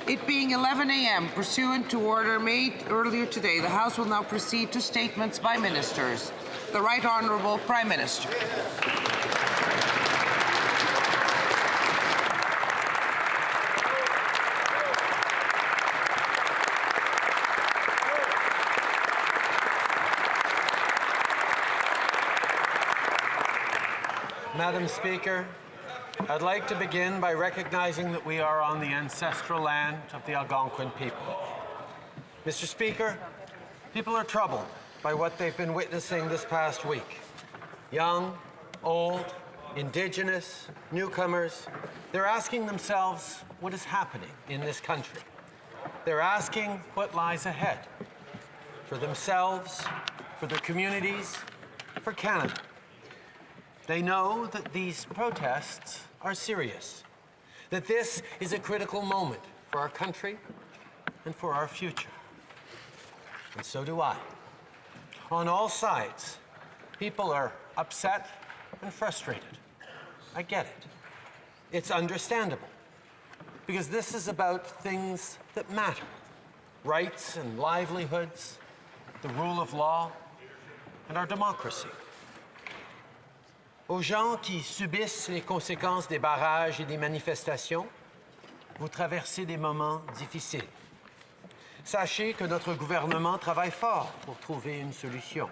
It being 11 a.m., pursuant to order made earlier today, the House will now proceed to statements by ministers. The Right Honourable Prime Minister. Madam Speaker, I'd like to begin by recognizing that we are on the ancestral land of the Algonquin people. Mr. Speaker, people are troubled by what they've been witnessing this past week. Young, old, Indigenous, newcomers, they're asking themselves what is happening in this country. They're asking what lies ahead for themselves, for their communities, for Canada. They know that these protests are serious, that this is a critical moment for our country and for our future. And so do I. On all sides, people are upset and frustrated. I get it. It's understandable, because this is about things that matter: rights and livelihoods, the rule of law, and our democracy. Aux gens qui subissent les conséquences des barrages et des manifestations, vous traversez des moments difficiles. Sachez que notre gouvernement travaille fort pour trouver une solution.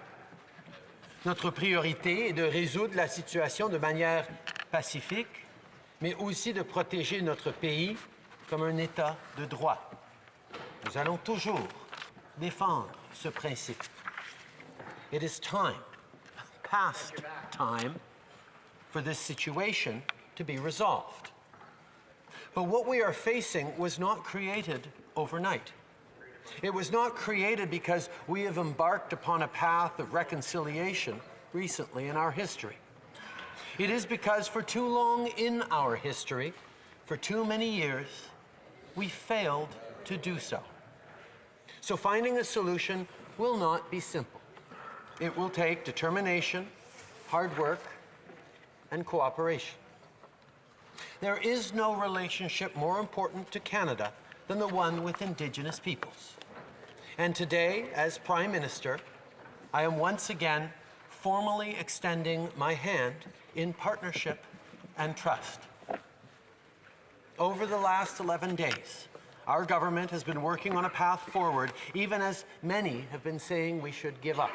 Notre priorité est de résoudre la situation de manière pacifique, mais aussi de protéger notre pays comme un État de droit. Nous allons toujours défendre ce principe. It is time, past time, for this situation to be resolved. But what we are facing was not created overnight. It was not created because we have embarked upon a path of reconciliation recently in our history. It is because for too long in our history, for too many years, we failed to do so. So finding a solution will not be simple. It will take determination, hard work, and cooperation. There is no relationship more important to Canada than the one with Indigenous peoples. And today, as Prime Minister, I am once again formally extending my hand in partnership and trust. Over the last 11 days, our government has been working on a path forward, even as many have been saying we should give up.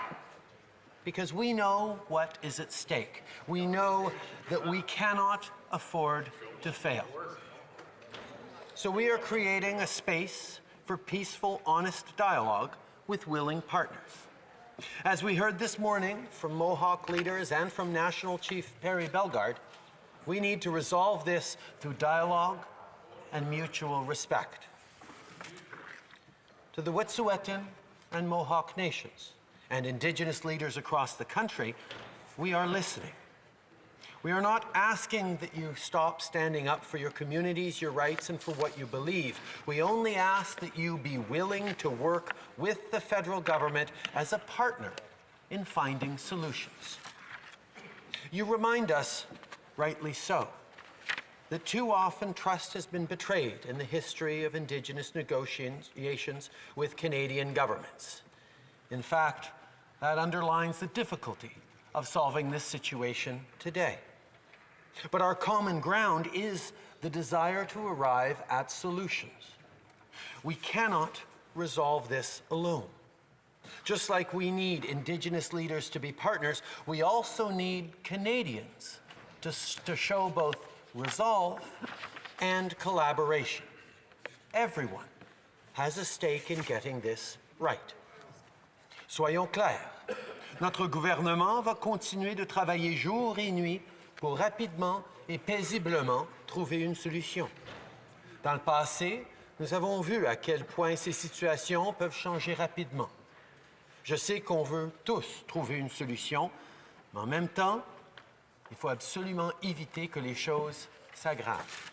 Because we know what is at stake. We know that we cannot afford to fail. So we are creating a space for peaceful, honest dialogue with willing partners. As we heard this morning from Mohawk leaders and from National Chief Perry Bellegarde, we need to resolve this through dialogue and mutual respect. To the Wet'suwet'en and Mohawk nations, and Indigenous leaders across the country, we are listening. We are not asking that you stop standing up for your communities, your rights, and for what you believe. We only ask that you be willing to work with the federal government as a partner in finding solutions. You remind us, rightly so, that too often trust has been betrayed in the history of Indigenous negotiations with Canadian governments. In fact, that underlines the difficulty of solving this situation today. But our common ground is the desire to arrive at solutions. We cannot resolve this alone. Just like we need Indigenous leaders to be partners, we also need Canadians to show both resolve and collaboration. Everyone has a stake in getting this right. Soyons clairs, notre gouvernement va continuer de travailler jour et nuit pour rapidement et paisiblement trouver une solution. Dans le passé, nous avons vu à quel point ces situations peuvent changer rapidement. Je sais qu'on veut tous trouver une solution, mais en même temps, il faut absolument éviter que les choses s'aggravent.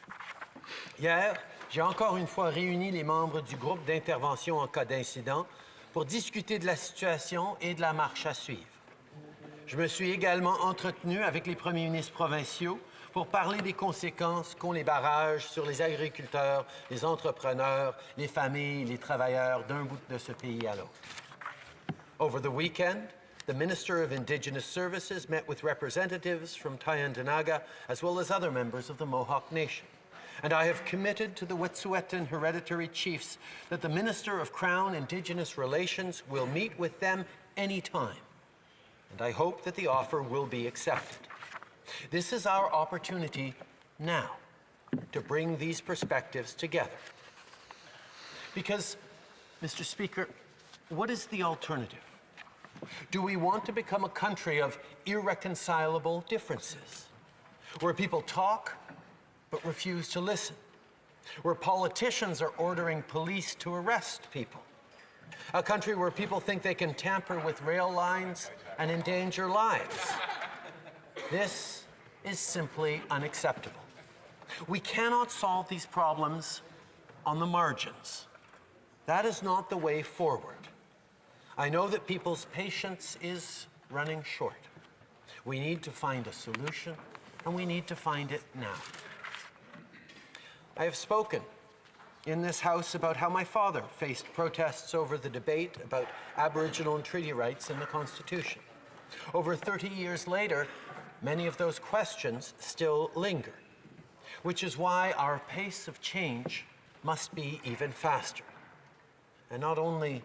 Hier, j'ai encore une fois réuni les membres du groupe d'intervention en cas d'incident pour discuter de la situation et de la marche à suivre. Je me suis également entretenu avec les premiers ministres provinciaux pour parler des conséquences qu'ont les barrages sur les agriculteurs, les entrepreneurs, les familles, les travailleurs d'un bout de ce pays à l'autre. Over the weekend, the Minister of Indigenous Services met with representatives from Tyendinaga as well as other members of the Mohawk Nation. And I have committed to the Wet'suwet'en hereditary chiefs that the Minister of Crown Indigenous Relations will meet with them anytime. And I hope that the offer will be accepted. This is our opportunity now to bring these perspectives together. Because, Mr. Speaker, what is the alternative? Do we want to become a country of irreconcilable differences, where people talk but refuse to listen, where politicians are ordering police to arrest people, a country where people think they can tamper with rail lines and endanger lives? This is simply unacceptable. We cannot solve these problems on the margins. That is not the way forward. I know that people's patience is running short. We need to find a solution, and we need to find it now. I have spoken in this House about how my father faced protests over the debate about Aboriginal and treaty rights in the Constitution. Over 30 years later, many of those questions still linger, which is why our pace of change must be even faster. And not only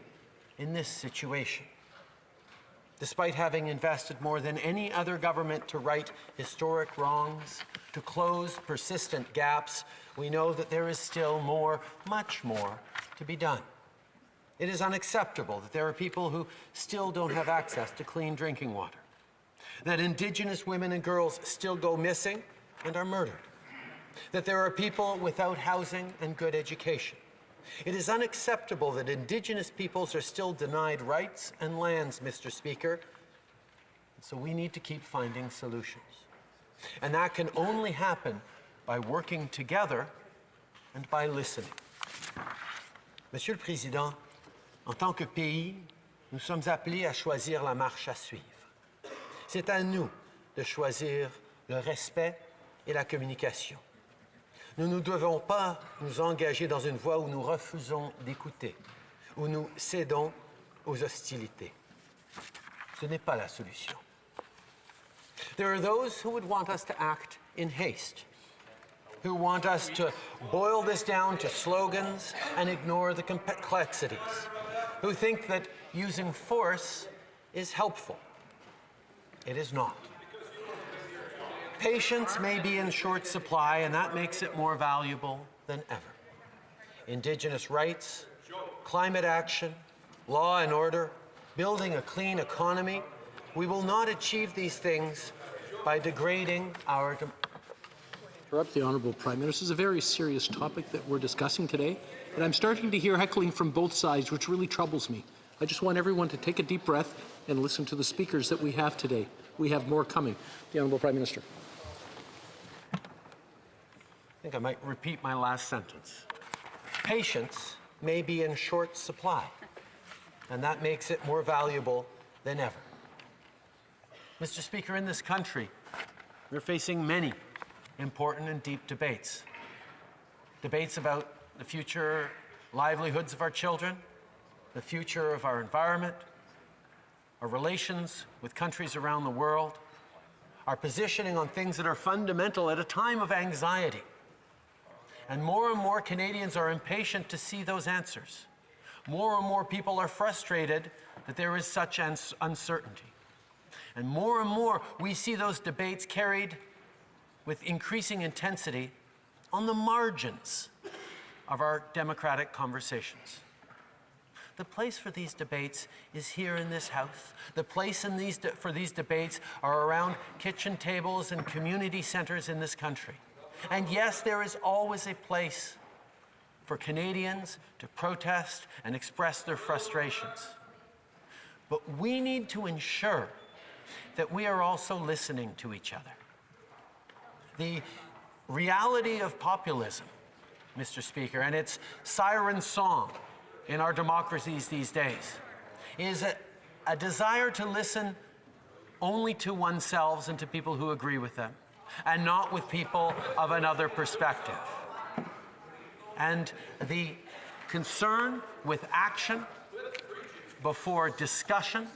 in this situation. Despite having invested more than any other government to right historic wrongs, to close persistent gaps, we know that there is still more, much more, to be done. It is unacceptable that there are people who still don't have access to clean drinking water, that Indigenous women and girls still go missing and are murdered, that there are people without housing and good education. It is unacceptable that Indigenous peoples are still denied rights and lands, Mr. Speaker. So we need to keep finding solutions. And that can only happen by working together and by listening. Monsieur le Président, en tant que pays, nous sommes appelés à choisir la marche à suivre. C'est à nous de choisir le respect et la communication. Nous ne devons pas nous engager dans une voie où nous refusons d'écouter, où nous cédons aux hostilités. Ce n'est pas la solution. There are those who would want us to act in haste, who want us to boil this down to slogans and ignore the complexities, who think that using force is helpful. It is not. Patience may be in short supply, and that makes it more valuable than ever. Indigenous rights, climate action, law and order, building a clean economy, we will not achieve these things by degrading our Interrupt the Honourable Prime Minister. This is a very serious topic that we're discussing today, and I'm starting to hear heckling from both sides, which really troubles me. I just want everyone to take a deep breath and listen to the speakers that we have today. We have more coming. The Honourable Prime Minister. I think I might repeat my last sentence. Patience may be in short supply, and that makes it more valuable than ever. Mr. Speaker, in this country, we're facing many important and deep debates. Debates about the future livelihoods of our children, the future of our environment, our relations with countries around the world, our positioning on things that are fundamental at a time of anxiety. And more Canadians are impatient to see those answers. More and more people are frustrated that there is such uncertainty. And more we see those debates carried with increasing intensity on the margins of our democratic conversations. The place for these debates is here in this House. The place for these debates are around kitchen tables and community centres in this country. And yes, there is always a place for Canadians to protest and express their frustrations. But we need to ensure that we are also listening to each other. The reality of populism, Mr. Speaker, and its siren song in our democracies these days is a desire to listen only to oneself and to people who agree with them, and not with people of another perspective. And the concern with action before discussion,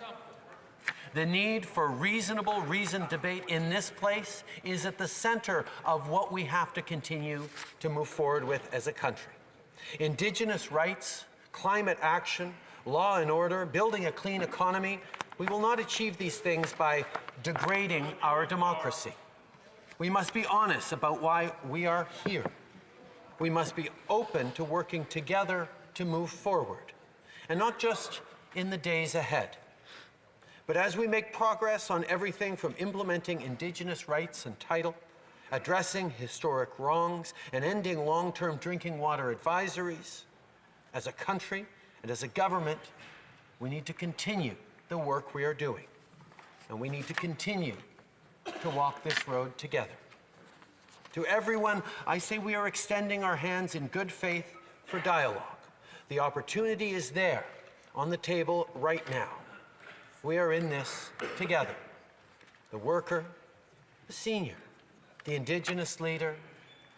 the need for reasonable, reasoned debate in this place is at the center of what we have to continue to move forward with as a country. Indigenous rights, climate action, law and order, building a clean economy. We will not achieve these things by degrading our democracy. We must be honest about why we are here. We must be open to working together to move forward, and not just in the days ahead. But as we make progress on everything from implementing Indigenous rights and title, addressing historic wrongs, and ending long-term drinking water advisories, as a country and as a government, we need to continue the work we are doing. And we need to continue to walk this road together. To everyone, I say we are extending our hands in good faith for dialogue. The opportunity is there on the table right now. We are in this together. The worker, the senior, the Indigenous leader,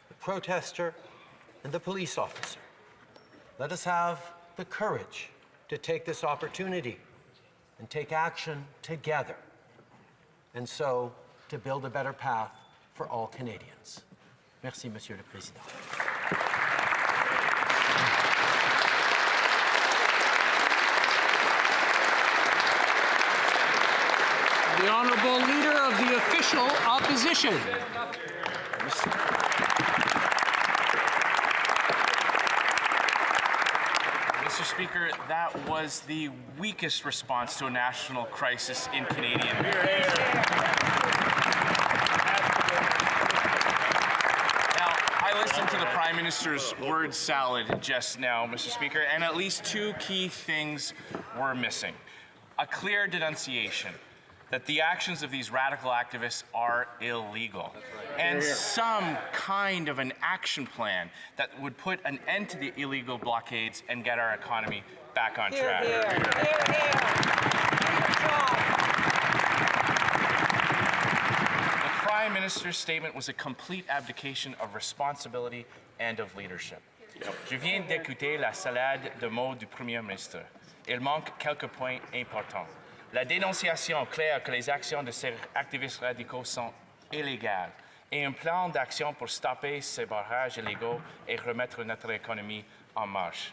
the protester, and the police officer. Let us have the courage to take this opportunity and take action together, and so to build a better path for all Canadians. Merci, Monsieur le Président. The Honourable Leader of the Official Opposition. Mr. Speaker, that was the weakest response to a national crisis in Canadian history. Now, I listened to the Prime Minister's word salad just now, Mr. Speaker, and at least two key things were missing. A clear denunciation that the actions of these radical activists are illegal, and some kind of an action plan that would put an end to the illegal blockades and get our economy back on track. The Prime Minister's statement was a complete abdication of responsibility and of leadership. Je viens d'écouter la salade de mots du Premier ministre. Il manque quelques points importants. La dénonciation claire que les actions de ces activistes radicaux sont illégales et un plan d'action pour stopper ces barrages illégaux et remettre notre économie en marche.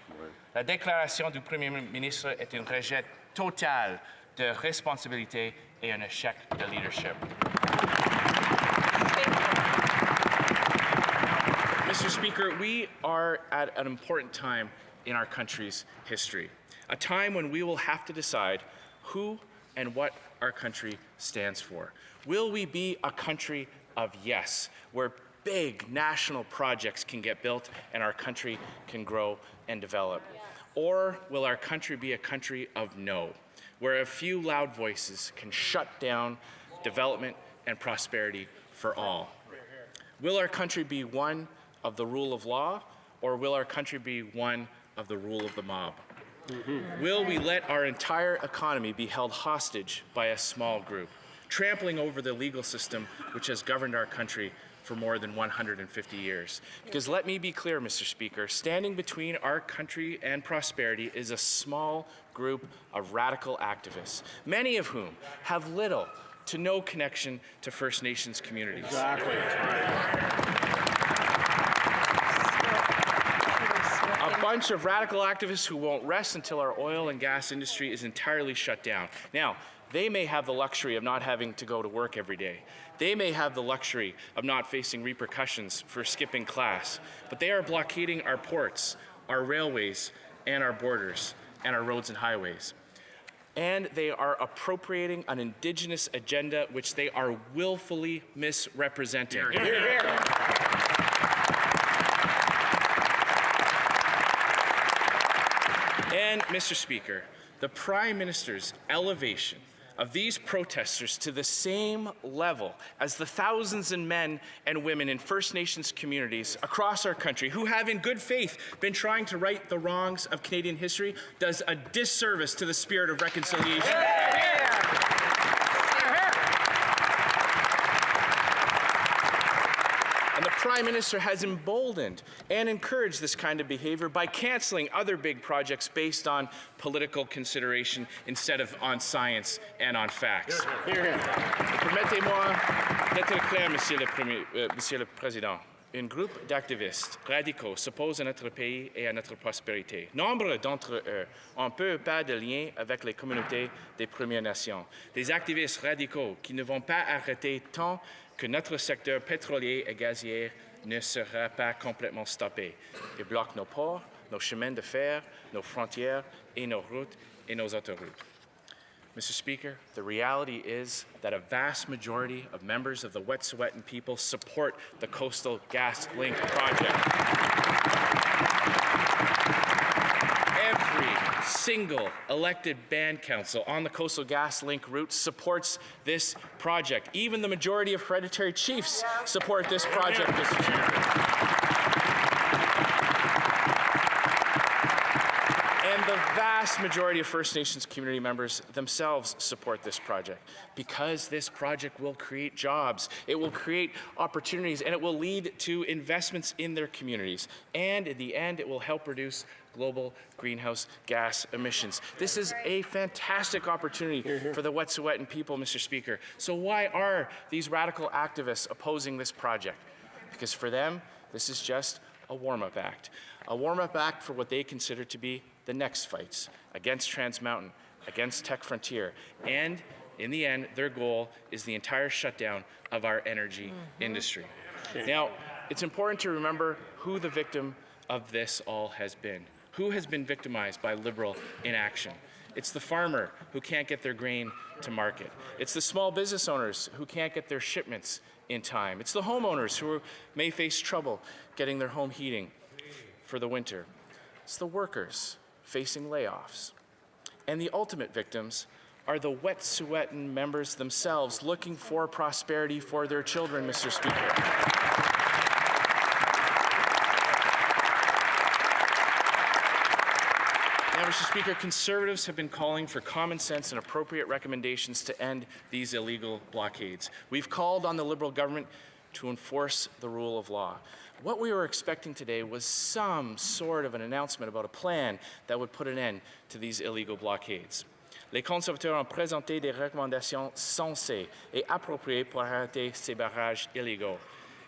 La déclaration du Premier ministre est un rejet total de responsabilité et un échec de leadership. Mr. Speaker, we are at an important time in our country's history, a time when we will have to decide who and what our country stands for. Will we be a country of yes, where big national projects can get built and our country can grow and develop? Or will our country be a country of no, where a few loud voices can shut down development and prosperity for all? Will our country be one of the rule of law, or will our country be one of the rule of the mob? Will we let our entire economy be held hostage by a small group, trampling over the legal system which has governed our country for more than 150 years? Because let me be clear, Mr. Speaker, standing between our country and prosperity is a small group of radical activists, many of whom have little to no connection to First Nations communities. Exactly. A bunch of radical activists who won't rest until our oil and gas industry is entirely shut down. Now, they may have the luxury of not having to go to work every day. They may have the luxury of not facing repercussions for skipping class, but they are blockading our ports, our railways, and our borders, and our roads and highways. And they are appropriating an Indigenous agenda which they are willfully misrepresenting. Hear, hear, hear. And, Mr. Speaker, the Prime Minister's elevation of these protesters to the same level as the thousands of men and women in First Nations communities across our country who have in good faith been trying to right the wrongs of Canadian history does a disservice to the spirit of reconciliation. Prime Minister has emboldened and encouraged this kind of behavior by cancelling other big projects based on political consideration instead of on science and on facts. Permettez-moi d'être clair, Monsieur le Président. Un groupe d'activistes radicaux s'oppose à notre pays et à notre prospérité. Nombre d'entre eux ont peu ou pas de lien avec les communautés des Premières Nations. Des activistes radicaux qui ne vont pas arrêter tant que notre secteur pétrolier et gazier ne sera pas complètement stoppé. Ils bloquent nos ports, nos chemins de fer, nos frontières et nos routes et nos autoroutes. Mr. Speaker, the reality is that a vast majority of members of the Wet'suwet'en people support the Coastal GasLink project. Every single elected band council on the Coastal GasLink route supports this project. Even the majority of hereditary chiefs support this project, Mr. Speaker. And the vast majority of First Nations community members themselves support this project because this project will create jobs, it will create opportunities, and it will lead to investments in their communities. And in the end, it will help reduce global greenhouse gas emissions. This is a fantastic opportunity for the Wet'suwet'en people, Mr. Speaker. So why are these radical activists opposing this project? Because for them, this is just a warm-up act. A warm-up act for what they consider to be the next fights against Trans Mountain, against Tech Frontier, and in the end, their goal is the entire shutdown of our energy industry. Now, it's important to remember who the victim of this all has been. Who has been victimized by Liberal inaction? It's the farmer who can't get their grain to market. It's the small business owners who can't get their shipments in time. It's the homeowners who may face trouble getting their home heating for the winter. It's the workers facing layoffs. And the ultimate victims are the Wet'suwet'en members themselves looking for prosperity for their children, Mr. Speaker. Now, Mr. Speaker, Conservatives have been calling for common sense and appropriate recommendations to end these illegal blockades. We've called on the Liberal government to enforce the rule of law. What we were expecting today was some sort of an announcement about a plan that would put an end to these illegal blockades. Les conservateurs ont présenté des recommandations sensées et appropriées pour arrêter ces barrages illégaux.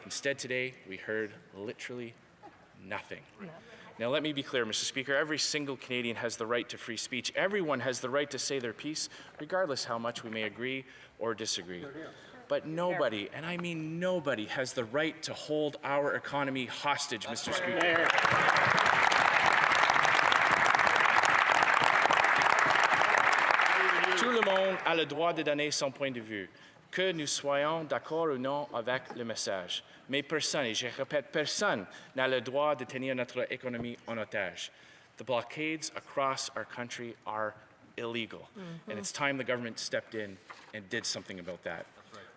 Instead, today, we heard literally nothing. Now, let me be clear, Mr. Speaker. Every single Canadian has the right to free speech. Everyone has the right to say their piece, regardless how much we may agree or disagree. But nobody, and I mean nobody, has the right to hold our economy hostage, Mr. Speaker. Tout le monde a le droit de donner son point de vue, que nous soyons d'accord ou non avec le message. Mais personne, et je répète, personne n'a le droit de tenir notre économie en otage. The blockades across our country are illegal, and it's time the government stepped in and did something about that.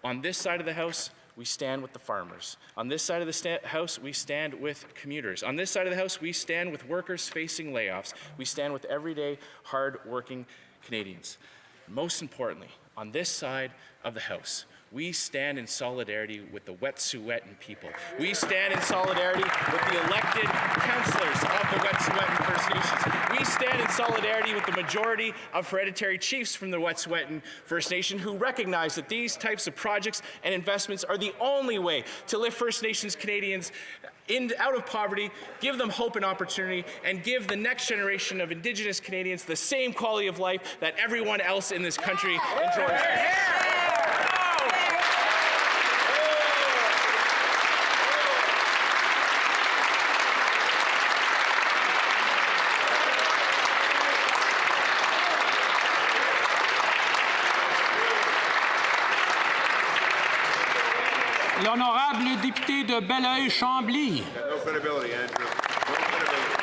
On this side of the House, we stand with the farmers. On this side of the House, we stand with commuters. On this side of the House, we stand with workers facing layoffs. We stand with everyday, hard-working Canadians. Most importantly, on this side of the House, we stand in solidarity with the Wet'suwet'en people. We stand in solidarity with the elected councillors of the Wet'suwet'en First Nations. We stand in solidarity with the majority of hereditary chiefs from the Wet'suwet'en First Nation who recognize that these types of projects and investments are the only way to lift First Nations Canadians out of poverty, give them hope and opportunity, and give the next generation of Indigenous Canadians the same quality of life that everyone else in this country enjoys. L'honorable député de Belleuil-Chambly. No credibility, Andrew. No credibility.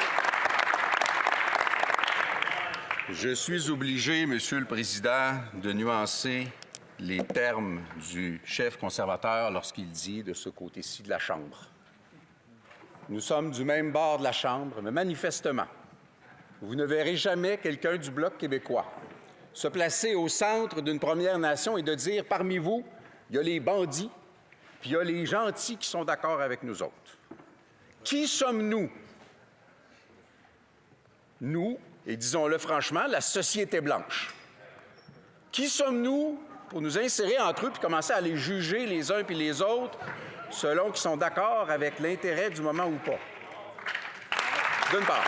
Je suis obligé, Monsieur le Président, de nuancer les termes du chef conservateur lorsqu'il dit de ce côté-ci de la Chambre. Nous sommes du même bord de la Chambre, mais manifestement, vous ne verrez jamais quelqu'un du Bloc québécois se placer au centre d'une Première Nation et de dire, parmi vous, il y a les bandits, puis il y a les gentils qui sont d'accord avec nous autres. Qui sommes-nous? Nous, et disons-le franchement, la société blanche. Qui sommes-nous pour nous insérer entre eux puis commencer à les juger les uns puis les autres selon qu'ils sont d'accord avec l'intérêt du moment ou pas? D'une part.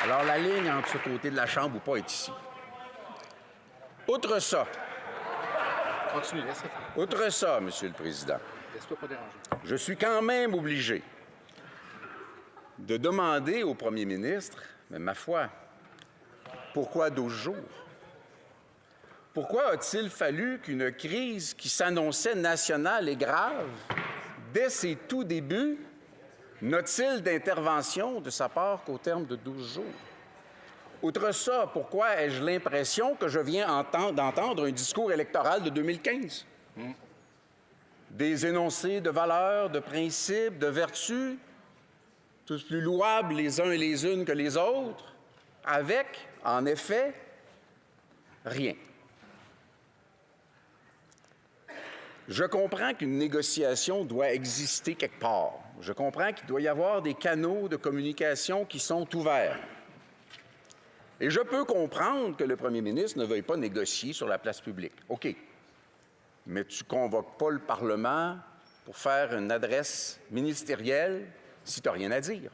Alors, la ligne entre ce côté de la Chambre ou pas est ici. Outre ça, Monsieur le Président, je suis quand même obligé de demander au Premier ministre, mais ma foi, pourquoi 12 jours? Pourquoi a-t-il fallu qu'une crise qui s'annonçait nationale et grave, dès ses tout débuts, n'a-t-il d'intervention de sa part qu'au terme de 12 jours? Outre ça, pourquoi ai-je l'impression que je viens d'entendre un discours électoral de 2015? Des énoncés de valeurs, de principes, de vertus, tous plus louables les uns et les unes que les autres, avec, en effet, rien. Je comprends qu'une négociation doit exister quelque part. Je comprends qu'il doit y avoir des canaux de communication qui sont ouverts. Et je peux comprendre que le premier ministre ne veuille pas négocier sur la place publique. OK. Mais tu ne convoques pas le Parlement pour faire une adresse ministérielle si tu n'as rien à dire.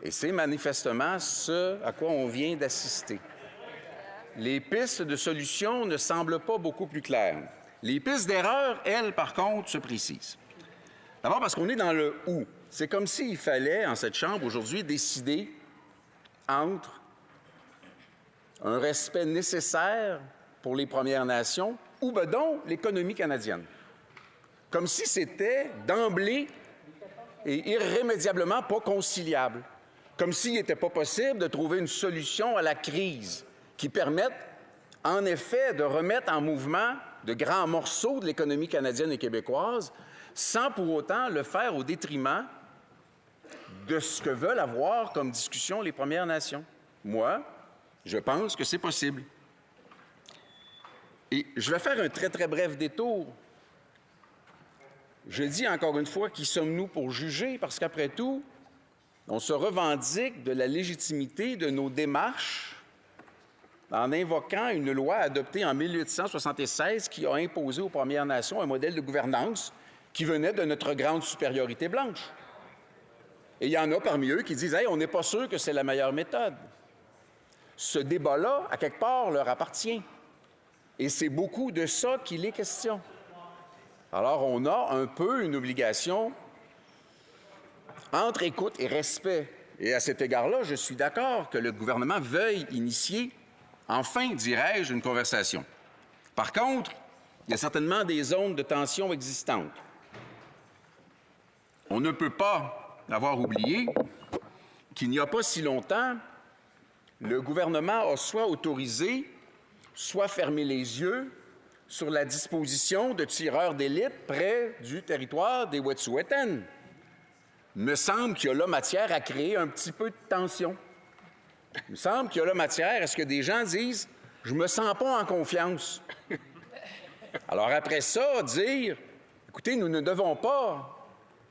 Et c'est manifestement ce à quoi on vient d'assister. Les pistes de solution ne semblent pas beaucoup plus claires. Les pistes d'erreur, elles, par contre, se précisent. D'abord parce qu'on est dans le « où ». C'est comme s'il fallait, en cette Chambre, aujourd'hui, décider entre un respect nécessaire pour les Premières Nations ou ben donc l'économie canadienne. Comme si c'était d'emblée et irrémédiablement pas conciliable. Comme s'il n'était pas possible de trouver une solution à la crise qui permette, en effet, de remettre en mouvement de grands morceaux de l'économie canadienne et québécoise sans pour autant le faire au détriment de ce que veulent avoir comme discussion les Premières Nations. Moi, je pense que c'est possible. Et je vais faire un très, très bref détour. Je dis encore une fois, qui sommes-nous pour juger? Parce qu'après tout, on se revendique de la légitimité de nos démarches en invoquant une loi adoptée en 1876 qui a imposé aux Premières Nations un modèle de gouvernance qui venait de notre grande supériorité blanche. Et il y en a parmi eux qui disent « Hey, on n'est pas sûr que c'est la meilleure méthode. » Ce débat-là, à quelque part, leur appartient. Et c'est beaucoup de ça qu'il est question. Alors, on a un peu une obligation entre écoute et respect. Et à cet égard-là, je suis d'accord que le gouvernement veuille initier, enfin, dirais-je, une conversation. Par contre, il y a certainement des zones de tension existantes. On ne peut pas avoir oublié qu'il n'y a pas si longtemps, le gouvernement a soit autorisé, soit fermé les yeux sur la disposition de tireurs d'élite près du territoire des Wet'suwet'en. Il me semble qu'il y a là matière à créer un petit peu de tension. Il me semble qu'il y a là matière à ce que des gens disent « je me sens pas en confiance ». Alors après ça, dire « écoutez, nous ne devons pas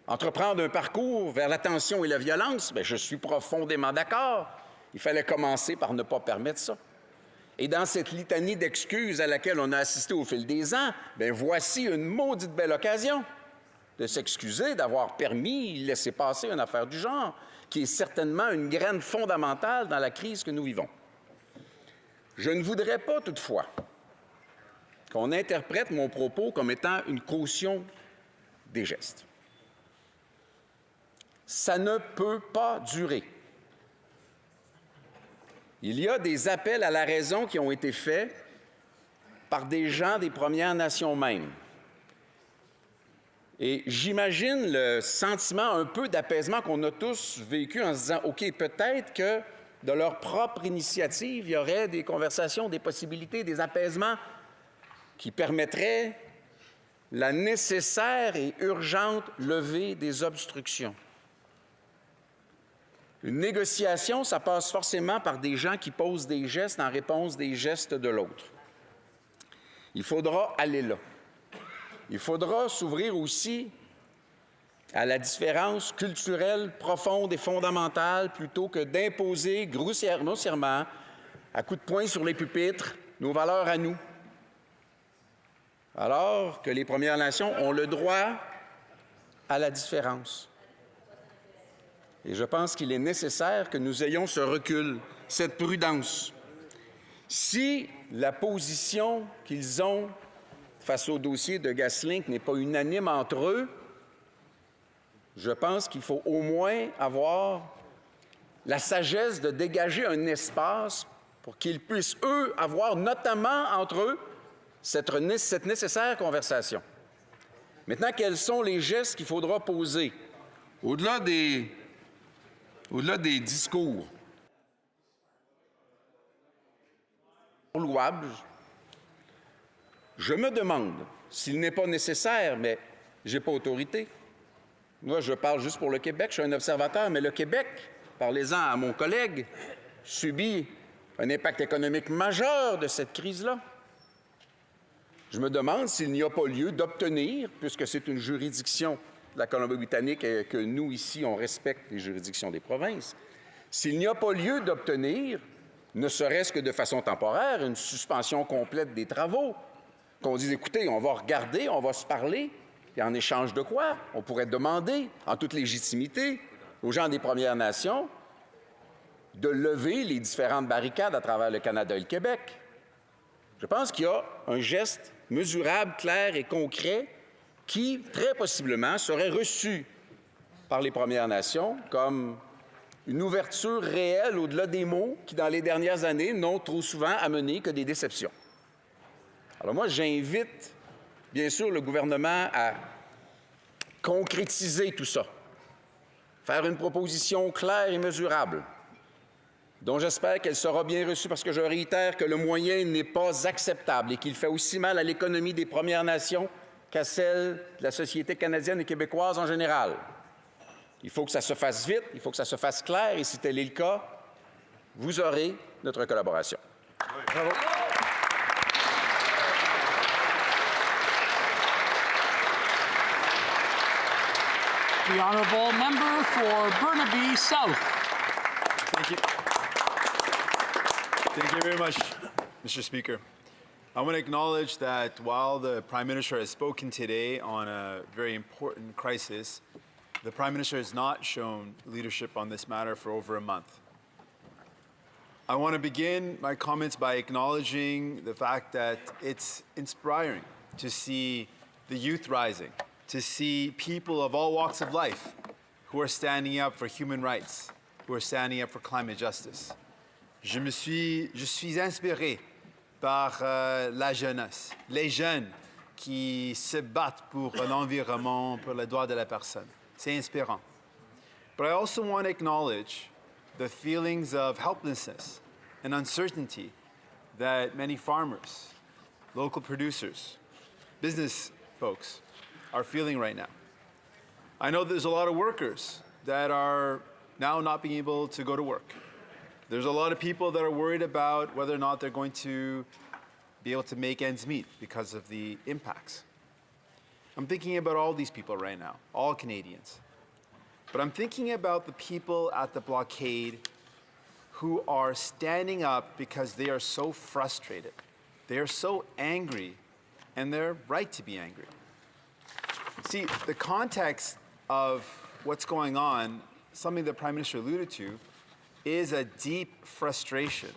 entreprendre un parcours vers la tension et la violence », bien, je suis profondément d'accord. Il fallait commencer par ne pas permettre ça. Et dans cette litanie d'excuses à laquelle on a assisté au fil des ans, bien, voici une maudite belle occasion de s'excuser d'avoir permis, laisser passer une affaire du genre, qui est certainement une graine fondamentale dans la crise que nous vivons. Je ne voudrais pas, toutefois, qu'on interprète mon propos comme étant une caution des gestes. Ça ne peut pas durer. Il y a des appels à la raison qui ont été faits par des gens des Premières Nations même. Et j'imagine le sentiment un peu d'apaisement qu'on a tous vécu en se disant « OK, peut-être que de leur propre initiative, il y aurait des conversations, des possibilités, des apaisements qui permettraient la nécessaire et urgente levée des obstructions. » Une négociation, ça passe forcément par des gens qui posent des gestes en réponse des gestes de l'autre. Il faudra aller là. Il faudra s'ouvrir aussi à la différence culturelle profonde et fondamentale plutôt que d'imposer grossièrement, à coups de poing sur les pupitres, nos valeurs à nous. Alors que les Premières Nations ont le droit à la différence. Et je pense qu'il est nécessaire que nous ayons ce recul, cette prudence. Si la position qu'ils ont face au dossier de GasLink n'est pas unanime entre eux, je pense qu'il faut au moins avoir la sagesse de dégager un espace pour qu'ils puissent, eux, avoir notamment entre eux cette nécessaire conversation. Maintenant, quels sont les gestes qu'il faudra poser? Au-delà des discours louables, je me demande s'il n'est pas nécessaire, mais je n'ai pas autorité. Moi, je parle juste pour le Québec, je suis un observateur, mais le Québec, parlez-en à mon collègue, subit un impact économique majeur de cette crise-là. Je me demande s'il n'y a pas lieu d'obtenir, puisque c'est une juridiction de la Colombie-Britannique et que nous, ici, on respecte les juridictions des provinces, s'il n'y a pas lieu d'obtenir, ne serait-ce que de façon temporaire, une suspension complète des travaux, qu'on dise, écoutez, on va regarder, on va se parler, et en échange de quoi? On pourrait demander, en toute légitimité, aux gens des Premières Nations de lever les différentes barricades à travers le Canada et le Québec. Je pense qu'il y a un geste mesurable, clair et concret qui, très possiblement, serait reçu par les Premières Nations comme une ouverture réelle au-delà des mots qui, dans les dernières années, n'ont trop souvent amené que des déceptions. Alors moi, j'invite, bien sûr, le gouvernement à concrétiser tout ça, faire une proposition claire et mesurable, dont j'espère qu'elle sera bien reçue parce que je réitère que le moyen n'est pas acceptable et qu'il fait aussi mal à l'économie des Premières Nations qu'à celle de la société canadienne et québécoise en général. Il faut que ça se fasse vite, il faut que ça se fasse clair et si tel est le cas, vous aurez notre collaboration. Bravo. The honourable member for Burnaby South. Thank you. Thank you very much, Mr. Speaker. I want to acknowledge that while the Prime Minister has spoken today on a very important crisis, the Prime Minister has not shown leadership on this matter for over a month. I want to begin my comments by acknowledging the fact that it's inspiring to see the youth rising, to see people of all walks of life who are standing up for human rights, who are standing up for climate justice. Je suis inspiré par la jeunesse, les jeunes qui se battent pour l'environnement, pour les droits de la personne. C'est inspirant. But I also want to acknowledge the feelings of helplessness and uncertainty that many farmers, local producers, business folks are feeling right now. I know there's a lot of workers that are now not being able to go to work. There's a lot of people that are worried about whether or not they're going to be able to make ends meet because of the impacts. I'm thinking about all these people right now, all Canadians. But I'm thinking about the people at the blockade who are standing up because they are so frustrated. They are so angry, and they're right to be angry. See, the context of what's going on, something the Prime Minister alluded to, is a deep frustration.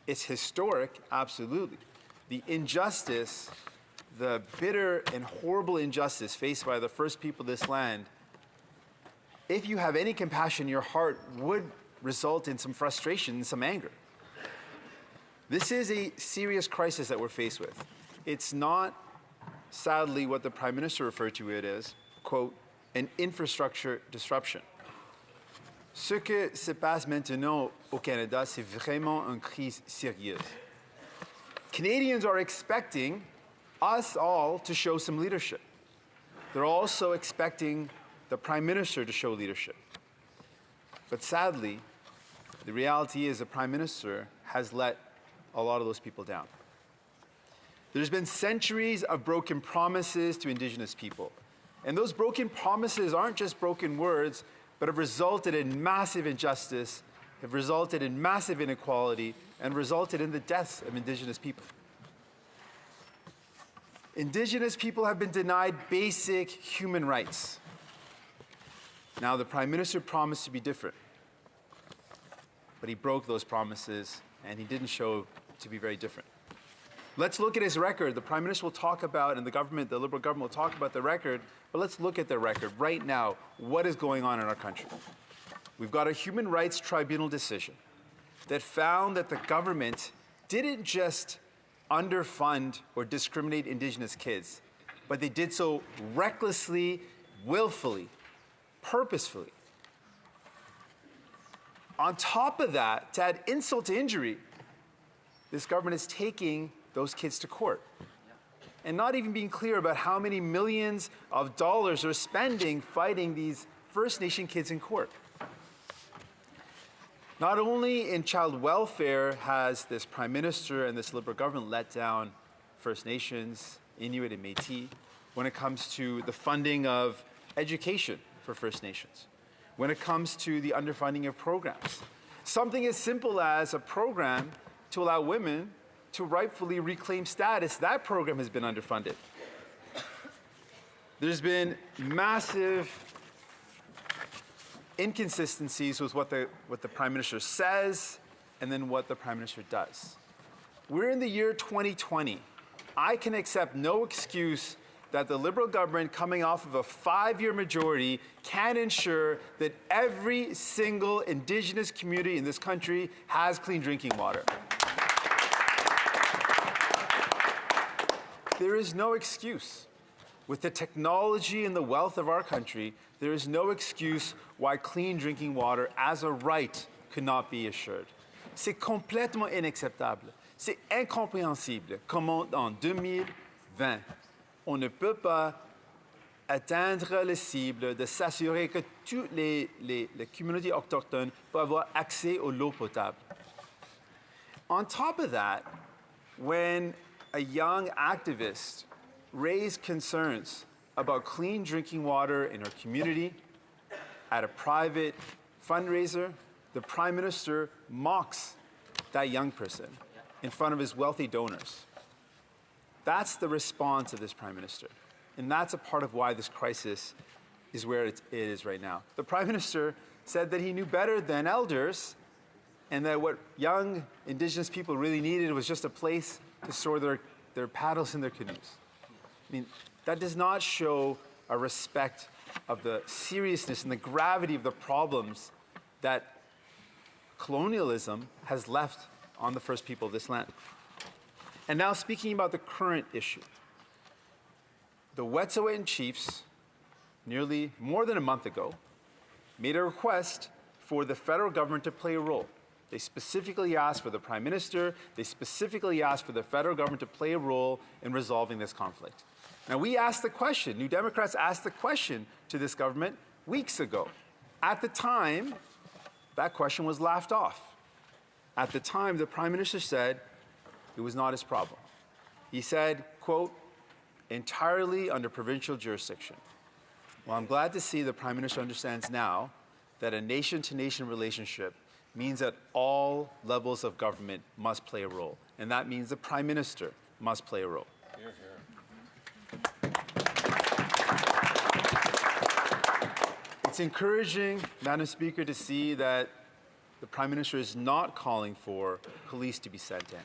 It's historic, absolutely. The injustice, the bitter and horrible injustice faced by the first people of this land, if you have any compassion, your heart would result in some frustration and some anger. This is a serious crisis that we're faced with. It's not, sadly, what the Prime Minister referred to it as, quote, an infrastructure disruption. Ce que se passe maintenant au Canada, c'est vraiment une crise sérieuse. Canadians are expecting us all to show some leadership. They're also expecting the Prime Minister to show leadership. But sadly, The reality is the Prime Minister has let a lot of those people down. There's been centuries of broken promises to Indigenous people. And those broken promises aren't just broken words, but have resulted in massive injustice, have resulted in massive inequality, and resulted in the deaths of Indigenous people. Indigenous people have been denied basic human rights. Now, the Prime Minister promised to be different, but he broke those promises, and he didn't show to be very different. Let's look at his record. The Prime Minister will talk about, and the government, the Liberal government will talk about the record, but let's look at the record right now. What is going on in our country? We've got a Human Rights Tribunal decision that found that the government didn't just underfund or discriminate Indigenous kids, but they did so recklessly, willfully, purposefully. On top of that, to add insult to injury, this government is taking those kids to court and not even being clear about how many millions of dollars they're spending fighting these First Nation kids in court. Not only in child welfare has this Prime Minister and this Liberal government let down First Nations, Inuit and Métis when it comes to the funding of education for First Nations, when it comes to the underfunding of programs. Something as simple as a program to allow women to rightfully reclaim status, that program has been underfunded. There's been massive inconsistencies with what the Prime Minister says and then what the Prime Minister does. We're in the year 2020. I can accept no excuse that the Liberal government, coming off of a 5-year majority, can ensure that every single Indigenous community in this country has clean drinking water. There is no excuse. With the technology and the wealth of our country, there is no excuse why clean drinking water as a right could not be assured. C'est complètement inacceptable. C'est incompréhensible comment en 2020, on ne peut pas atteindre la cible de s'assurer que toutes les communautés autochtones peuvent avoir accès à l'eau potable. On top of that, when a young activist raised concerns about clean drinking water in our community at a private fundraiser, the Prime Minister mocks that young person in front of his wealthy donors. That's the response of this Prime Minister. And that's a part of why this crisis is where it is right now. The Prime Minister said that he knew better than elders and that what young Indigenous people really needed was just a place to store their paddles and their canoes. I mean, that does not show a respect of the seriousness and the gravity of the problems that colonialism has left on the first people of this land. And now speaking about the current issue. The Wet'suwet'en chiefs, nearly more than a month ago, made a request for the federal government to play a role. They specifically asked for the Prime Minister, they specifically asked for the federal government to play a role in resolving this conflict. Now, we asked the question, New Democrats asked the question to this government weeks ago. At the time, that question was laughed off. At the time, the Prime Minister said it was not his problem. He said, quote, entirely under provincial jurisdiction. Well, I'm glad to see the Prime Minister understands now that a nation-to-nation relationship means that all levels of government must play a role. And that means the Prime Minister must play a role. Hear, hear. It's encouraging, Madam Speaker, to see that the Prime Minister is not calling for police to be sent in.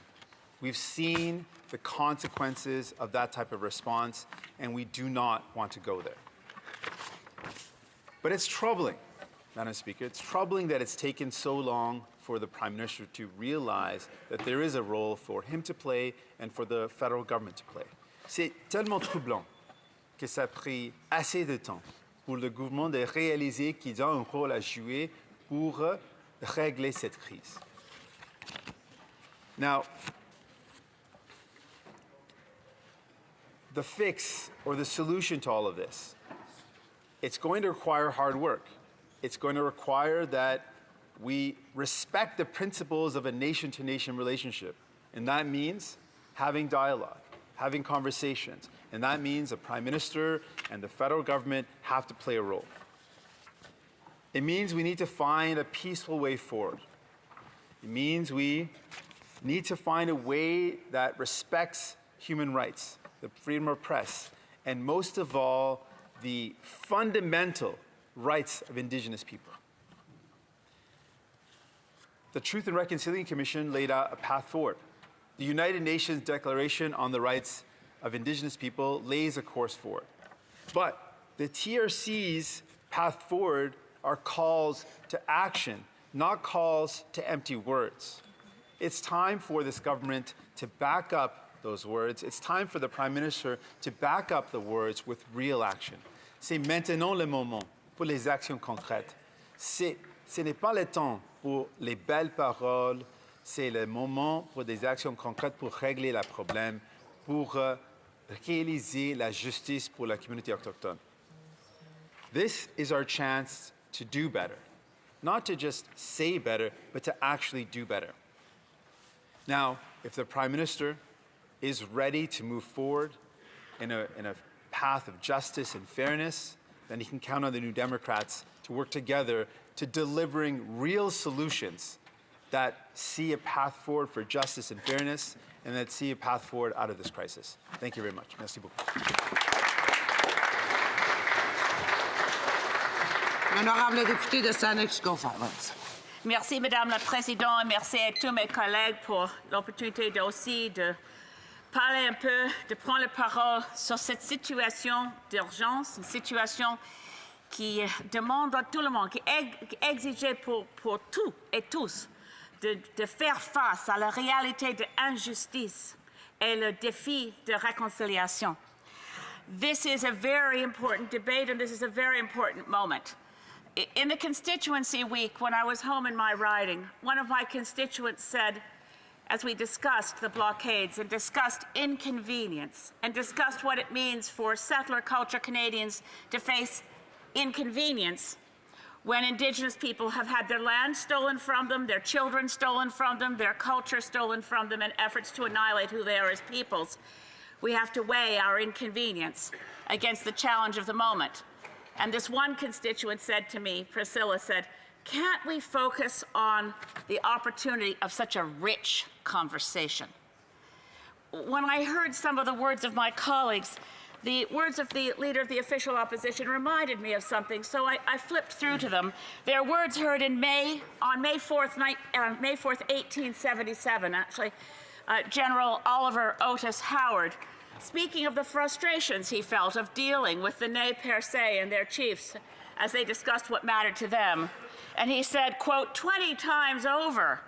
We've seen the consequences of that type of response, and we do not want to go there. But it's troubling, Madam Speaker, it's troubling that it's taken so long for the Prime Minister to realize that there is a role for him to play and for the federal government to play. C'est tellement troublant que ça a pris assez de temps pour le gouvernement de réaliser qu'il a un rôle à jouer pour régler cette crise. Now, the fix or the solution to all of this, it's going to require hard work. It's going to require that we respect the principles of a nation-to-nation relationship. And that means having dialogue, having conversations. And that means the Prime Minister and the federal government have to play a role. It means we need to find a peaceful way forward. It means we need to find a way that respects human rights, the freedom of press, and most of all, the fundamental rights of Indigenous people. The Truth and Reconciliation Commission laid out a path forward. The United Nations Declaration on the Rights of Indigenous People lays a course forward. But the TRC's path forward are calls to action, not calls to empty words. It's time for this government to back up those words. It's time for the Prime Minister to back up the words with real action. C'est maintenant le moment pour les actions concrètes. Ce n'est pas le temps pour les belles paroles, c'est le moment pour des actions concrètes pour régler le problème, pour réaliser la justice pour la communauté autochtone. This is our chance to do better. Not to just say better, but to actually do better. Now, if the Prime Minister is ready to move forward in a path of justice and fairness, then he can count on the New Democrats to work together to delivering real solutions that see a path forward for justice and fairness and that see a path forward out of this crisis. Thank you very much. Merci beaucoup. Honorable député de Saanich, go forwards. Merci, Madame la Présidente, et merci à tous mes collègues pour l'opportunité aussi de parler un peu, de prendre la parole sur cette situation d'urgence, une situation qui demande à tout le monde, qui exige pour tous et tous de faire face à la réalité de l'injustice et le défi de réconciliation. This is a very important debate and this is a very important moment. In the constituency week, when I was home in my riding, one of my constituents said, as we discussed the blockades and discussed inconvenience and discussed what it means for settler culture Canadians to face inconvenience when Indigenous people have had their land stolen from them, their children stolen from them, their culture stolen from them in efforts to annihilate who they are as peoples, we have to weigh our inconvenience against the challenge of the moment. And this one constituent said to me, Priscilla said, can't we focus on the opportunity of such a rich conversation? When I heard some of the words of my colleagues, the words of the leader of the official opposition reminded me of something, so I flipped through to them. Their words heard on May 4th, 1877, actually, General Oliver Otis Howard, speaking of the frustrations he felt of dealing with the Nez Percé and their chiefs as they discussed what mattered to them. And he said, quote, 20 times over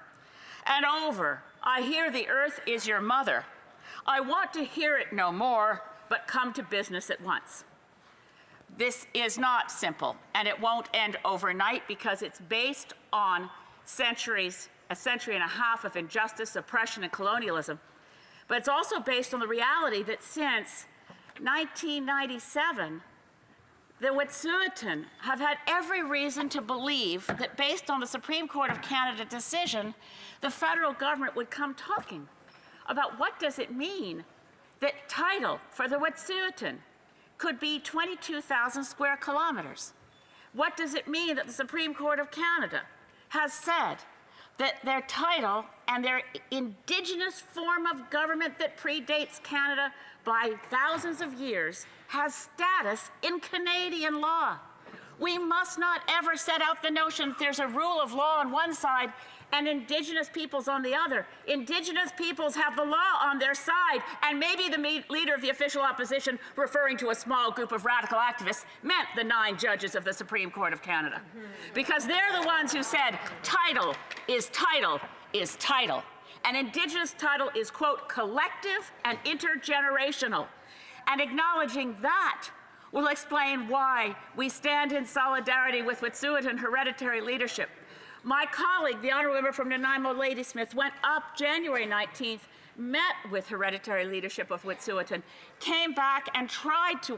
and over, I hear the earth is your mother. I want to hear it no more, but come to business at once. This is not simple, and it won't end overnight because it's based on centuries, a century and a half of injustice, oppression, and colonialism. But it's also based on the reality that since 1997, the Wet'suwet'en have had every reason to believe that based on the Supreme Court of Canada decision, the federal government would come talking about what does it mean that title for the Wet'suwet'en could be 22,000 square kilometers. What does it mean that the Supreme Court of Canada has said that their title and their Indigenous form of government that predates Canada by thousands of years has status in Canadian law? We must not ever set out the notion that there's a rule of law on one side and Indigenous peoples on the other. Indigenous peoples have the law on their side, and maybe the leader of the official opposition, referring to a small group of radical activists, meant the 9 judges of the Supreme Court of Canada. Because they're the ones who said title is title is title. And Indigenous title is, quote, collective and intergenerational. And acknowledging that will explain why we stand in solidarity with Wet'suwet'en hereditary leadership. My colleague, the Honourable Member from Nanaimo Ladysmith, went up January 19th, met with hereditary leadership of Wet'suwet'en, came back and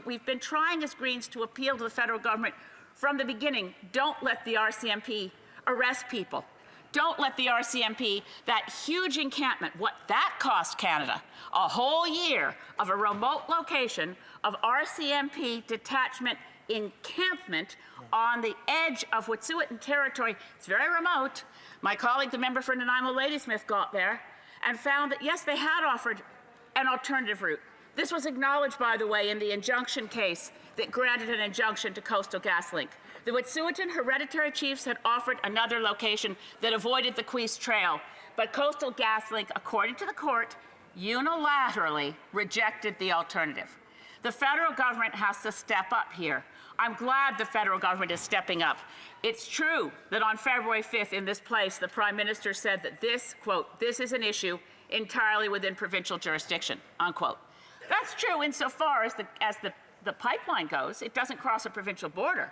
we've been trying as Greens to appeal to the federal government from the beginning. Don't let the RCMP arrest people. Don't let the RCMP, that huge encampment, what that cost Canada, a whole year of a remote location of RCMP detachment encampment on the edge of Wet'suwet'en territory. It's very remote. My colleague, the member for Nanaimo Ladysmith, got there and found that, yes, they had offered an alternative route. This was acknowledged, by the way, in the injunction case that granted an injunction to Coastal GasLink. The Wet'suwet'en hereditary chiefs had offered another location that avoided the Queese Trail, but Coastal GasLink, according to the court, unilaterally rejected the alternative. The federal government has to step up here. I'm glad the federal government is stepping up. It's true that on February 5th in this place, the Prime Minister said that this, quote, this is an issue entirely within provincial jurisdiction, unquote. That's true insofar as the pipeline goes. It doesn't cross a provincial border.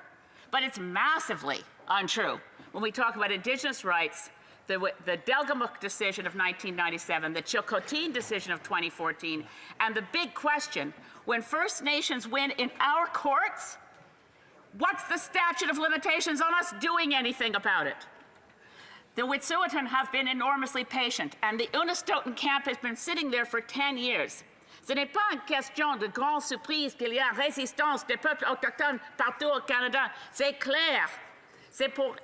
But it's massively untrue when we talk about Indigenous rights, the Delgamuukw decision of 1997, the Chilcotin decision of 2014, and the big question, when First Nations win in our courts, what's the statute of limitations on us doing anything about it? The Wet'suwet'en have been enormously patient, and the Unistoten camp has been sitting there for 10 years. Ce n'est pas une question de grande surprise qu'il y a résistance des peuples autochtones partout au Canada. C'est clair.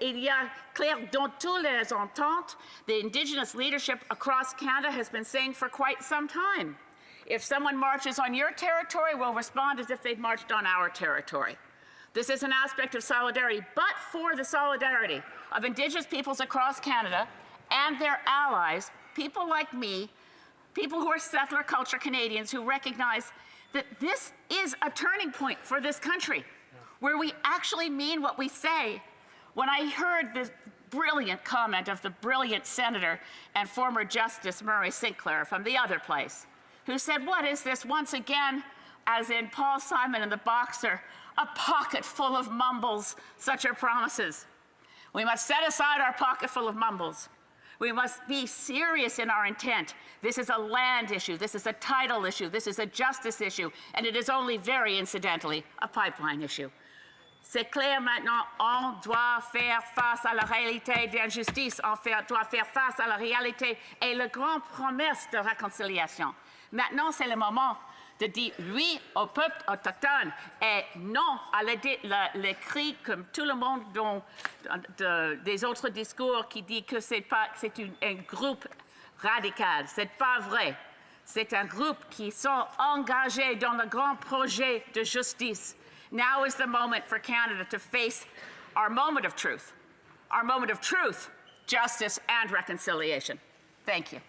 Il y a clair dans toutes les ententes. The Indigenous leadership across Canada has been saying for quite some time, if someone marches on your territory, we'll respond as if they'd marched on our territory. This is an aspect of solidarity, but for the solidarity of Indigenous peoples across Canada and their allies, people like me, people who are settler culture Canadians who recognize that this is a turning point for this country, where we actually mean what we say. When I heard the brilliant comment of the brilliant senator and former Justice Murray Sinclair from the other place, who said, what is this once again, as in Paul Simon and the Boxer, a pocket full of mumbles, such are promises. We must set aside our pocket full of mumbles. We must be serious in our intent. This is a land issue, this is a title issue, this is a justice issue, and it is only very incidentally a pipeline issue. C'est clair maintenant, on doit faire face à la réalité d'injustice, on doit faire face à la réalité et la grande promesse de réconciliation. Maintenant, c'est le moment de dire oui au peuple autochtone et non à les cris comme tout le monde dans des autres discours qui disent que c'est un groupe radical. C'est pas vrai. C'est un groupe qui sont engagés dans le grand projet de justice. Now is the moment for Canada to face our moment of truth. Our moment of truth, justice, and reconciliation. Thank you.